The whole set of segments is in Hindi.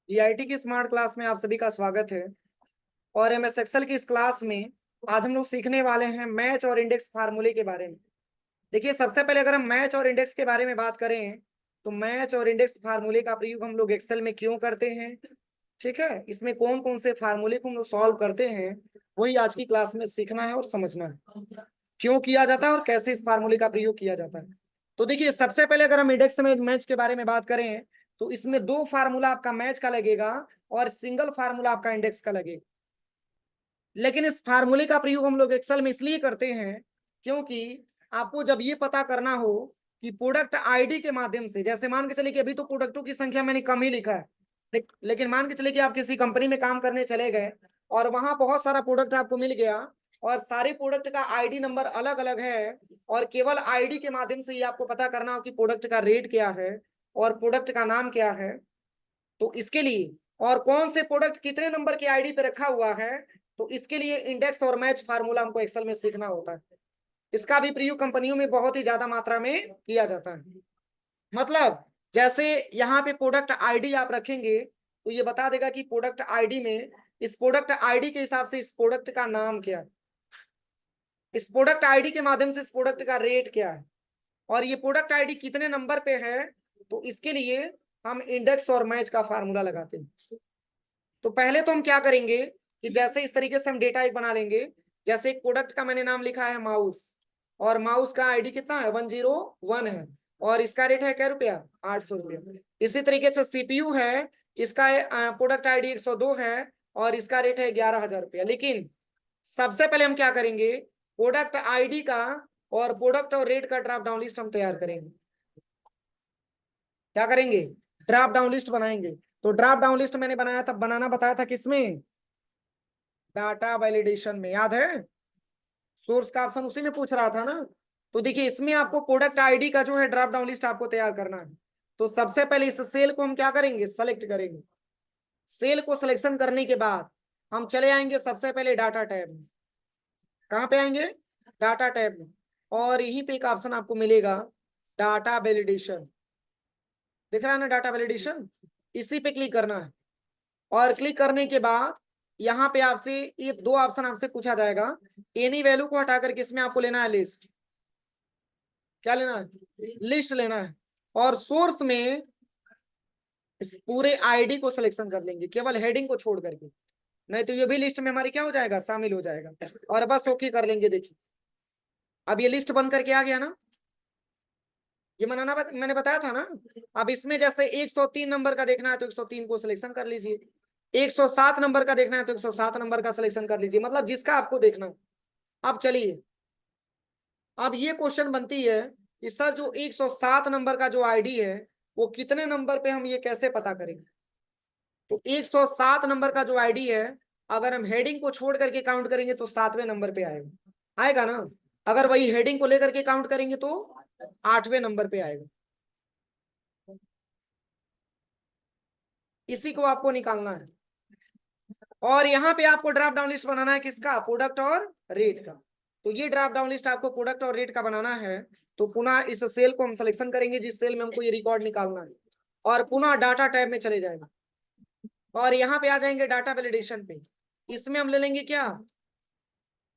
जीआईटी की स्मार्ट क्लास में आप सभी का स्वागत है। और एमएस एक्सेल की इस क्लास में आज हम लोग सीखने वाले हैं मैच और इंडेक्स फार्मूले के बारे में। देखिए, सबसे पहले अगर हम मैच और इंडेक्स के बारे में बात करें तो मैच और इंडेक्स फार्मूले का प्रयोग हम लोग एक्सेल में क्यों करते हैं, ठीक है, इसमें कौन कौन से फार्मूले को हम लोग सॉल्व करते हैं, वही आज की क्लास में सीखना है और समझना है। क्यों किया जाता है और कैसे इस फार्मूले का प्रयोग किया जाता है। तो देखिए, सबसे पहले अगर हम इंडेक्स में मैच के बारे में बात करें तो इसमें दो फार्मूला आपका मैच का लगेगा और सिंगल फार्मूला आपका इंडेक्स का लगेगा। लेकिन इस फार्मूले का प्रयोग हम लोग एक्सेल में इसलिए करते हैं क्योंकि आपको जब ये पता करना हो कि प्रोडक्ट आईडी के माध्यम से, जैसे मान के चलिए कि अभी तो प्रोडक्टों की संख्या मैंने कम ही लिखा है, लेकिन मान के चलिए कि आप किसी कंपनी में काम करने चले गए और वहां बहुत सारा प्रोडक्ट आपको मिल गया और सारे प्रोडक्ट का आईडी नंबर अलग अलग है और केवल आईडी के माध्यम से ही आपको पता करना हो कि प्रोडक्ट का रेट क्या है और प्रोडक्ट का नाम क्या है। तो इसके लिए और कौन से प्रोडक्ट कितने नंबर के आईडी पे रखा हुआ है, तो इसके लिए इंडेक्स और मैच फार्मूला हमको एक्सेल में सीखना होता है। इसका भी प्रयोग कंपनियों में बहुत ही ज्यादा मात्रा में किया जाता है। मतलब जैसे यहाँ पे प्रोडक्ट आईडी आप रखेंगे तो ये बता देगा कि प्रोडक्ट आईडी में इस प्रोडक्ट आईडी के हिसाब से इस प्रोडक्ट का नाम क्या है, इस प्रोडक्ट आईडी के माध्यम से इस प्रोडक्ट का रेट क्या है और ये प्रोडक्ट आईडी कितने नंबर पे है। तो इसके लिए हम इंडेक्स और मैच का फार्मूला लगाते हैं। तो पहले तो हम क्या करेंगे कि जैसे इस तरीके से हम डेटा एक बना लेंगे। जैसे एक प्रोडक्ट का मैंने नाम लिखा है माउस और माउस का आईडी कितना है 101 है और इसका रेट है क्या रुपया 800 रुपया। इसी तरीके से सीपीयू है, इसका प्रोडक्ट आईडी 102 है और इसका रेट है 11,000 रुपया। लेकिन सबसे पहले हम क्या करेंगे, प्रोडक्ट आईडी का और प्रोडक्ट और रेट का ड्रॉप डाउन लिस्ट हम तैयार करेंगे। क्या करेंगे, ड्रॉप डाउन लिस्ट बनाएंगे। तो ड्रॉप डाउन लिस्ट मैंने बनाया था, बनाना बताया था किसमें, डाटा वैलिडेशन में, याद है। सोर्स का ऑप्शन उसी में पूछ रहा था ना। तो देखिए, इसमें आपको प्रोडक्ट आईडी का जो है ड्रॉप डाउन लिस्ट आपको तैयार करना है। तो सबसे पहले इस सेल को हम क्या करेंगे, सेलेक्ट करेंगे। सेल को सिलेक्शन करने के बाद हम चले आएंगे सबसे पहले डाटा टैब में। कहाँ पे आएंगे, डाटा टैब में। और यहीं पे एक ऑप्शन आपको मिलेगा डाटा वैलिडेशन, दिख रहा है ना, डाटा वैलिडेशन। इसी पे क्लिक करना है और क्लिक करने के बाद यहाँ पे आपसे ये दो ऑप्शन आपसे पूछा जाएगा। एनी वैल्यू को हटा करके इसमें आपको लेना है लिस्ट। क्या लेना है, लिस्ट लेना है। और सोर्स में इस पूरे आईडी को सिलेक्शन कर लेंगे केवल हेडिंग को छोड़ करके, नहीं तो ये भी लिस्ट में हमारी क्या हो जाएगा, शामिल हो जाएगा। और बस ओके कर लेंगे। देखिए, अब ये लिस्ट बन करके आ गया ना, ये मैंने बताया था ना। अब इसमें जैसे 103 नंबर का देखना है तो 103 को सिलेक्शन कर लीजिए, 107 नंबर का देखना है तो 107 नंबर का सिलेक्शन कर लीजिए, मतलब जिसका आपको देखना है। अब चलिए, अब ये क्वेश्चन बनती है कि सर जो 107 नंबर का जो आईडी है वो कितने नंबर पे, हम ये कैसे पता करेंगे। तो 107 नंबर का जो आईडी है, अगर हम हेडिंग को छोड़ करके काउंट करेंगे तो 7वें नंबर पे आएगा, आएगा ना। अगर वही हेडिंग को लेकर के काउंट करेंगे तो 8वें नंबर पे आएगा। इसी को आपको निकालना है। और यहाँ पे आपको ड्रॉप डाउन लिस्ट बनाना है किसका, प्रोडक्ट और रेट का। तो ये ड्रॉप डाउन लिस्ट आपको प्रोडक्ट और रेट का बनाना है। तो पुनः इस सेल को हम सिलेक्शन करेंगे जिस सेल में हमको ये रिकॉर्ड निकालना है और पुनः डाटा टैब में चले जाएंगे और यहाँ पे आ जाएंगे डाटा वैलिडेशन पे। इसमें हम ले लेंगे क्या,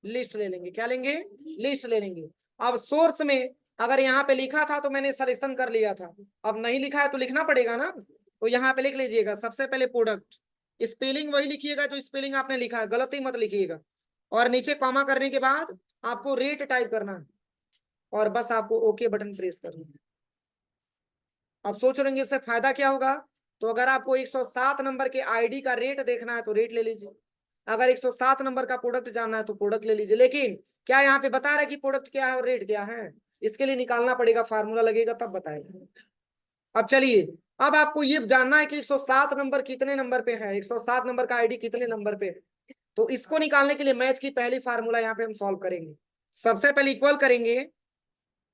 लिस्ट ले लेंगे। क्या लेंगे, लिस्ट ले लेंगे। अब सोर्स में अगर यहाँ पे लिखा था तो मैंने सिलेक्शन कर लिया था, अब नहीं लिखा है तो लिखना पड़ेगा ना। तो यहाँ पे लिख लीजिएगा सबसे पहले प्रोडक्ट, स्पेलिंग वही लिखिएगा जो स्पेलिंग आपने लिखा है, गलती मत लिखिएगा। और नीचे कॉमा करने के बाद आपको रेट टाइप करना है और बस आपको ओके बटन प्रेस करना है। अब सोच रहे इससे फायदा क्या होगा। तो अगर आपको 107 नंबर के आईडी का रेट देखना है तो रेट ले लीजिए, अगर 107 नंबर का प्रोडक्ट जानना है तो प्रोडक्ट ले लीजिए। लेकिन क्या यहाँ पे बता रहा है कि प्रोडक्ट क्या है और रेट क्या है, इसके लिए निकालना पड़ेगा, फार्मूला लगेगा तब बताएगा। अब चलिए, अब आपको ये जानना है कि 107 नंबर कितने नंबर पे है, 107 नंबर का आईडी कितने नंबर पे है। तो इसको निकालने के लिए मैच की पहली फार्मूला यहाँ पे हम सॉल्व करेंगे। सबसे पहले इक्वल करेंगे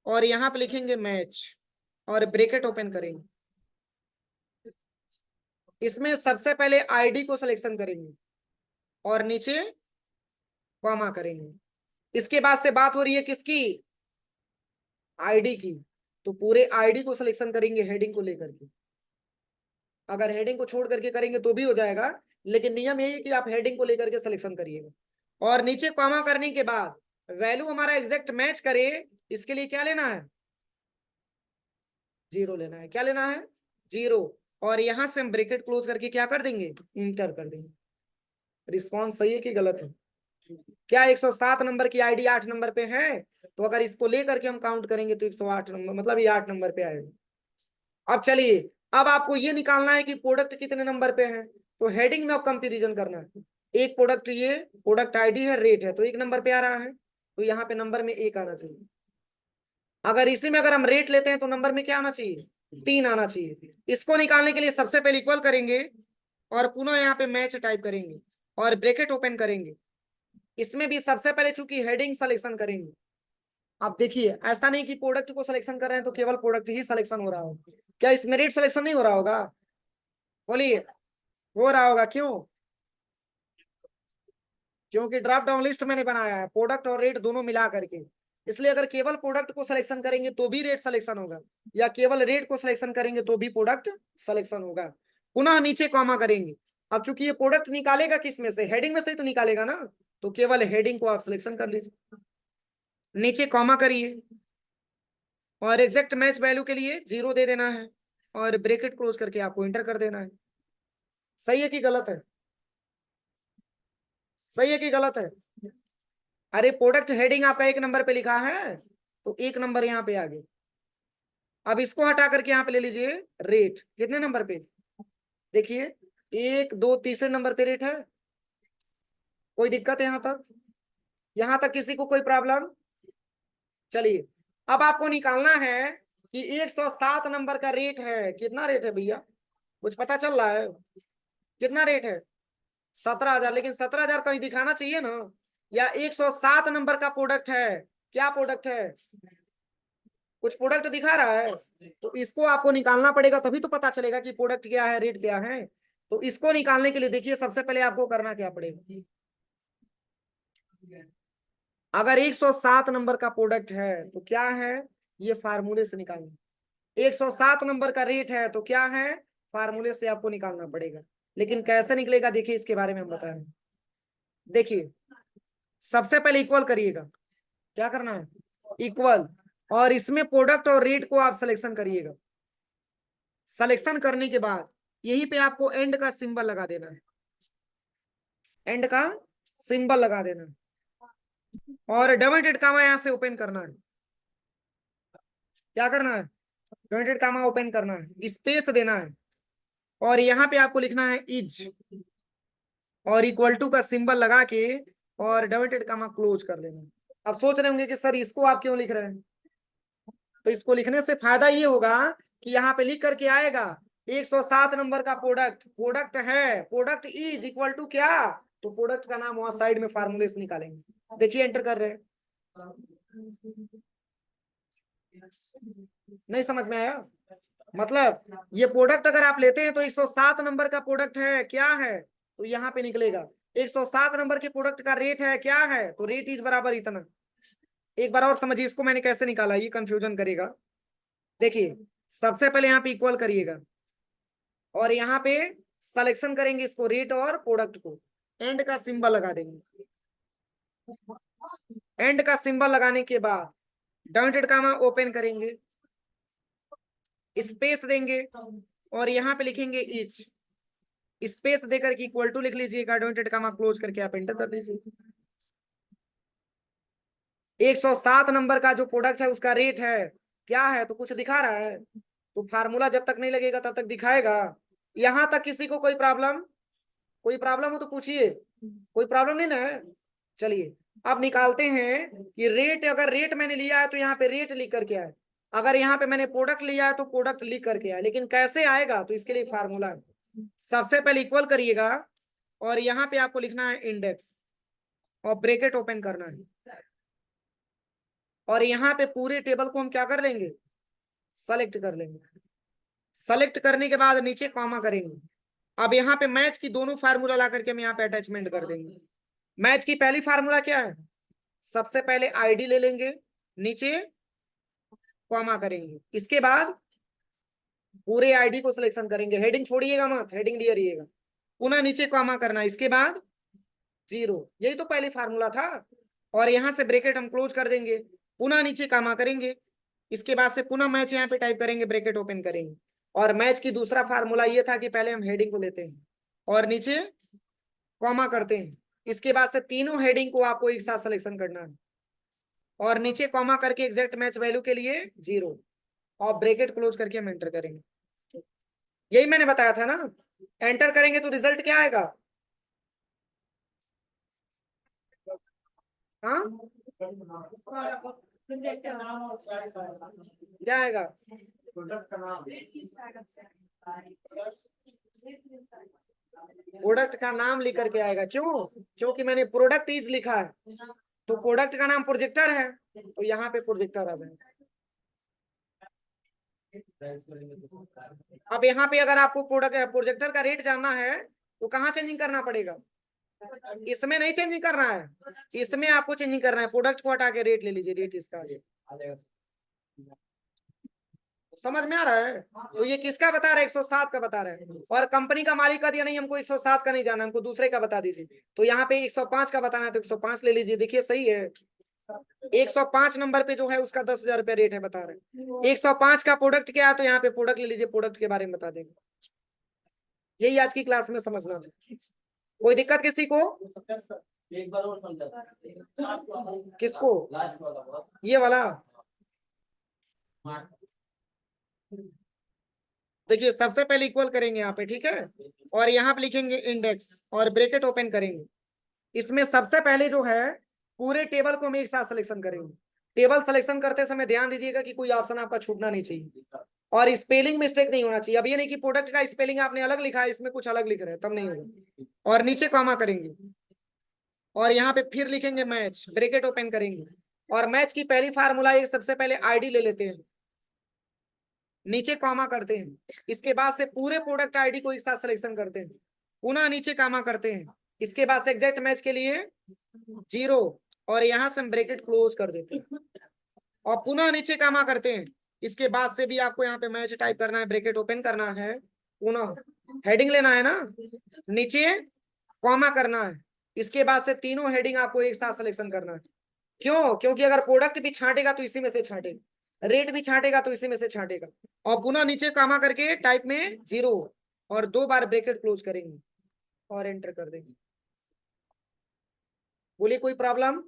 और यहाँ पे लिखेंगे मैच और ब्रैकेट ओपन करेंगे। इसमें सबसे पहले आईडी को सिलेक्शन करेंगे और नीचे कॉमा करेंगे। इसके बाद से बात हो रही है किसकी, आईडी की। तो पूरे आईडी को सिलेक्शन करेंगे हेडिंग को लेकर के। अगर हेडिंग को छोड़ करके करेंगे तो भी हो जाएगा, लेकिन नियम यही है कि आप हेडिंग को लेकर के सिलेक्शन करिएगा। और नीचे कॉमा करने के बाद वैल्यू हमारा एग्जैक्ट मैच करे, इसके लिए क्या लेना है, 0 लेना है। क्या लेना है, 0। और यहां से हम ब्रैकेट क्लोज करके क्या कर देंगे, इंटर कर देंगे। रिस्पॉन्स सही है कि गलत है? क्या 107 नंबर की आईडी 8 नंबर पे है, तो अगर इसको लेकर के हम काउंट करेंगे तो 108 नंबर, मतलब ये 8 नंबर पे आएगा। अब चलिए, अब आपको ये निकालना है कि प्रोडक्ट कितने नंबर पे है, तो हेडिंग में अब कंपैरिजन करना है। एक प्रोडक्ट, ये प्रोडक्ट आईडी है, रेट है, तो 1 नंबर पे आ रहा है, तो यहाँ पे नंबर में 1 आना चाहिए। अगर इसी में अगर हम रेट लेते हैं तो नंबर में क्या आना चाहिए, 3 आना चाहिए। इसको निकालने के लिए सबसे पहले इक्वल करेंगे और पुनः यहाँ पे मैच टाइप करेंगे और ब्रैकेट ओपन करेंगे। इसमें भी सबसे पहले चूंकि हेडिंग सिलेक्शन करेंगे। आप देखिए, ऐसा नहीं कि प्रोडक्ट को सिलेक्शन कर रहे हैं तो केवल प्रोडक्ट ही सिलेक्शन हो रहा हो, क्या इसमें रेट सिलेक्शन नहीं हो रहा होगा, बोलिए। हो रहा होगा, क्यों? क्योंकि ड्रॉप डाउन लिस्ट मैंने बनाया है प्रोडक्ट और रेट दोनों मिला करके, इसलिए अगर केवल प्रोडक्ट को सिलेक्शन करेंगे तो भी रेट सिलेक्शन होगा, या केवल रेट को सिलेक्शन करेंगे तो भी प्रोडक्ट सिलेक्शन होगा। पुनः नीचे कॉमा करेंगे। अब चूंकि ये प्रोडक्ट निकालेगा किस में से, हेडिंग में से ही तो निकालेगा ना, तो केवल हेडिंग को आप सिलेक्शन कर लीजिए। नीचे कॉमा करिए और एग्जैक्ट मैच वैल्यू के लिए 0 दे देना है और ब्रैकेट क्लोज करके आपको इंटर कर देना है। सही है कि गलत है? सही है कि गलत है? अरे प्रोडक्ट हेडिंग आपका 1 नंबर पे लिखा है, तो 1 नंबर यहाँ पे आ गया। अब इसको हटा करके यहाँ पे ले लीजिए रेट, कितने नंबर पे, देखिए 1 2 तीसरे नंबर पे रेट है। कोई दिक्कत है यहाँ तक? यहाँ तक किसी को कोई प्रॉब्लम? चलिए, अब आपको निकालना है कि 107 नंबर का रेट है, कितना रेट है भैया, कुछ पता चल रहा है? कितना रेट है, 17,000। लेकिन 17,000 कहीं दिखाना चाहिए ना, या 107 नंबर का प्रोडक्ट है, क्या प्रोडक्ट है, कुछ प्रोडक्ट दिखा रहा है, तो इसको आपको निकालना पड़ेगा, तभी तो पता चलेगा कि प्रोडक्ट क्या है, रेट क्या है। तो इसको निकालने के लिए देखिए सबसे पहले आपको करना क्या पड़ेगा, अगर 107 नंबर का प्रोडक्ट है तो क्या है, ये फार्मूले से निकालना। 107 नंबर का रेट है तो क्या है, फार्मूले से आपको निकालना पड़ेगा। लेकिन कैसे निकलेगा, देखिए इसके बारे में हम बता रहे हैं। देखिए, सबसे पहले इक्वल करिएगा, क्या करना है, इक्वल, और इसमें प्रोडक्ट और रेट को आप सिलेक्शन करिएगा। सिलेक्शन करने के बाद यहीं पे आपको एंड का सिंबल लगा देना है, एंड का सिंबल लगा देना है और डबल डेट कामा यहां से ओपन करना है। क्या करना है, डबल डेट कामा ओपन करना है, स्पेस देना है और यहाँ पे आपको लिखना है इज, और इक्वल टू का सिंबल लगा के और डबल डेट कामा क्लोज कर लेना। अब सोच रहे होंगे कि सर इसको आप क्यों लिख रहे हैं, तो इसको लिखने से फायदा ये होगा कि यहाँ पे लिख करके आएगा 107 नंबर का प्रोडक्ट, प्रोडक्ट है, प्रोडक्ट इज इक्वल टू क्या, तो प्रोडक्ट का नाम वहां साइड में फार्मूले से निकालेंगे। देखिए एंटर कर रहे हैं, नहीं समझ में आया? मतलब ये प्रोडक्ट अगर आप लेते हैं तो 107 नंबर का प्रोडक्ट है, क्या है, तो यहाँ पे निकलेगा 107 नंबर के प्रोडक्ट का रेट है, क्या है, तो रेट इज बराबर इतना। एक बार और समझिए इसको मैंने कैसे निकाला, ये कंफ्यूजन करेगा। देखिए, सबसे पहले यहाँ पे इक्वल करिएगा और यहाँ पे सिलेक्शन करेंगे इसको, रेट और प्रोडक्ट को, एंड का सिंबल लगा देंगे। एंड का सिंबल लगाने के बाद डॉटेड कॉमा ओपन करेंगे, स्पेस देंगे और यहाँ पे लिखेंगे इच, स्पेस देकर के इक्वल टू लिख लीजिएगा, डॉटेड कॉमा क्लोज करके आप एंटर कर दीजिए। 107 नंबर का जो प्रोडक्ट है उसका रेट है, क्या है, तो कुछ दिखा रहा है, तो फार्मूला जब तक नहीं लगेगा तब तक दिखाएगा। यहां तक किसी को कोई प्रॉब्लम, कोई प्रॉब्लम हो तो पूछिए, कोई प्रॉब्लम नहीं ना है? चलिए, अब निकालते हैं कि रेट, अगर रेट मैंने लिया है तो यहाँ पे रेट लिख करके आए, अगर यहाँ पे मैंने प्रोडक्ट लिया है तो प्रोडक्ट लिख करके आए, लेकिन कैसे आएगा, तो इसके लिए फार्मूला है। सबसे पहले इक्वल करिएगा और यहाँ पे आपको लिखना है इंडेक्स और ब्रैकेट ओपन करना है और यहाँ पे पूरे टेबल को हम क्या कर लेंगे, सेलेक्ट कर लेंगे। सेलेक्ट करने के बाद नीचे कॉमा करेंगे। अब यहाँ पे मैच की दोनों फार्मूला ला करके हम यहाँ पे अटैचमेंट कर देंगे। मैच की पहली फार्मूला क्या है, सबसे पहले आईडी ले लेंगे, नीचे कॉमा करेंगे, इसके बाद पूरे आईडी को सिलेक्शन करेंगे, हेडिंग छोड़िएगा मत, हेडिंग लिया रहिएगा। पुनः नीचे कॉमा करना, इसके बाद 0, यही तो पहले फार्मूला था। और यहाँ से ब्रैकेट हम क्लोज कर देंगे, पुनः नीचे कॉमा करेंगे, इसके बाद से पुनः मैच यहाँ पे टाइप करेंगे, ब्रैकेट ओपन करेंगे। और मैच की दूसरा फार्मूला ये था कि पहले हम हेडिंग को लेते हैं और नीचे कॉमा करते हैं, इसके बाद से तीनों हेडिंग को आपको एक साथ सिलेक्शन करना है और नीचे कॉमा करके एग्जैक्ट मैच वैल्यू के लिए 0 और ब्रैकेट क्लोज करके हम एंटर करेंगे। यही मैंने बताया था ना, एंटर करेंगे तो रिजल्ट क्या आएगा? हाँ क्या आएगा? प्रोडक्ट का नाम लिख करके आएगा। क्यों? क्योंकि मैंने प्रोडक्ट इज लिखा है, तो प्रोडक्ट का नाम प्रोजेक्टर है, तो यहाँ पे प्रोजेक्टर आ जाएगा। अब यहाँ पे अगर आपको प्रोजेक्टर का रेट जानना है तो कहाँ चेंजिंग करना पड़ेगा? इसमें नहीं चेंजिंग करना है, इसमें आपको चेंजिंग करना है। प्रोडक्ट को हटा के रेट ले लीजिए, रेट इसका समझ में आ रहा है? तो ये किसका बता रहा है? 107 का बता रहा है, और कंपनी का मालिक का दिया नहीं, हमको 107 का नहीं जाना, हमको दूसरे का बता दीजिए। तो यहाँ पे 105 का बताना है तो 105 ले लीजिए। देखिए सही है, 105 नंबर पे जो है उसका 10,000 रुपया रेट है बता रहे। 105 का प्रोडक्ट क्या है तो यहाँ पे प्रोडक्ट ले लीजिए, प्रोडक्ट के बारे में बता देंगे। यही आज की क्लास में समझना है। कोई दिक्कत किसी को? एक बार और समझा। किसको? ये वाला देखिए, सबसे पहले इक्वल करेंगे यहाँ पे, ठीक है, और यहाँ पे लिखेंगे इंडेक्स और ब्रैकेट ओपन करेंगे। इसमें सबसे पहले जो है पूरे टेबल को हम एक साथ सिलेक्शन करेंगे। टेबल सिलेक्शन करते समय ध्यान दीजिएगा कि कोई ऑप्शन आपका छूटना नहीं चाहिए और स्पेलिंग मिस्टेक नहीं होना चाहिए। अब ये नहीं कि प्रोडक्ट का स्पेलिंग आपने अलग लिखा है, इसमें कुछ अलग लिख रहे हैं, तब नहीं होगा। और नीचे कॉमा करेंगे और यहाँ पे फिर लिखेंगे मैच, ब्रैकेट ओपन करेंगे। और मैच की पहली फार्मूला एक सबसे पहले आईडी ले लेते हैं, नीचे कॉमा करते हैं, इसके बाद से पूरे प्रोडक्ट आईडी को एक साथ सिलेक्शन करते हैं, पुनः नीचे कॉमा करते हैं, इसके बाद से एग्जैक्ट मैच के लिए 0 और यहाँ से हम ब्रैकेट क्लोज कर देते हैं और पुनः नीचे कॉमा करते हैं। इसके बाद से भी आपको यहाँ पे मैच टाइप करना है, ब्रैकेट ओपन करना है, पुनः हेडिंग लेना है ना, नीचे कॉमा करना है, इसके बाद से तीनों हेडिंग आपको एक साथ सिलेक्शन करना है। क्यों? क्योंकि अगर प्रोडक्ट भी छांटेगा तो इसी में से छांटेगा, रेट भी छांटेगा तो इसी में से छांटेगा। और पुनः नीचे कॉमा करके टाइप में 0 और 2 बार ब्रैकेट क्लोज करेंगे और एंटर कर देंगे। बोलिए कोई प्रॉब्लम?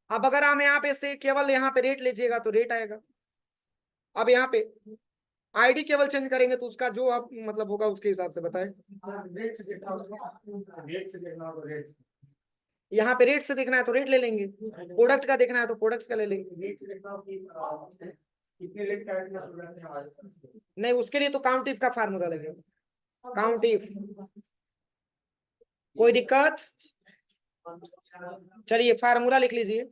अब अगर हम यहाँ पे से केवल यहाँ पे रेट लीजिएगा तो रेट आएगा। अब यहाँ पे आईडी केवल चेंज करेंगे तो उसका जो आप मतलब होगा उसके हिसाब से बताएं। यहाँ पे रेट से देखना है तो रेट ले लेंगे, प्रोडक्ट का देखना है तो प्रोडक्ट्स का ले लेंगे। नहीं, उसके लिए तो काउंट इफ का फार्मूला लगेगा, काउंट इफ। कोई दिक्कत? चलिए फार्मूला लिख लीजिए।